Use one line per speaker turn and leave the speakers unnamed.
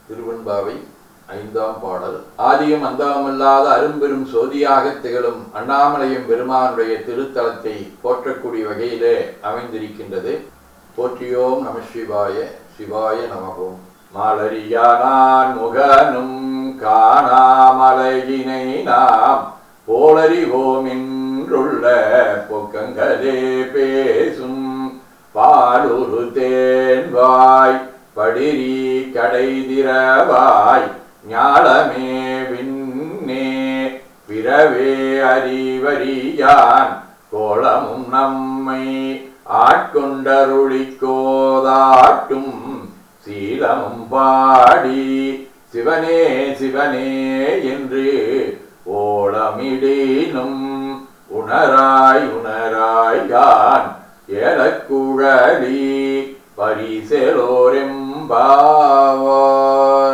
திருவெண்பாவை ஐந்தாம் பாடல். ஆதியும் அந்தமில்லாத அரும்பெரும் சோதியாக திகழும் அண்ணாமலையம் பெருமானுடைய திருத்தலத்தை போற்றக்கூடிய வகையிலே அமைந்திருக்கின்றது. போற்றியோம் நம சிவாய. சிவாய நமகோம். மாலரியானான் முகனும் காணாமலையினை நாம் போலறிவோம் என்றுள்ள பொக்கங்களே பேசும் பாலுரு தேன்வாய் படிரி கடைதிரவாய் ஞாலமே விண்ணே பிறவே அறிவறியான் கோலமும் நம்மை ஆட்கொண்டருளிக்கோதாட்டும் சீலமும் பாடி சிவனே சிவனே என்று ஓலமிடினும் உணராய் உணராய்கான் ஏலக்குழலி பரிசெலோரெம்பாவாய்.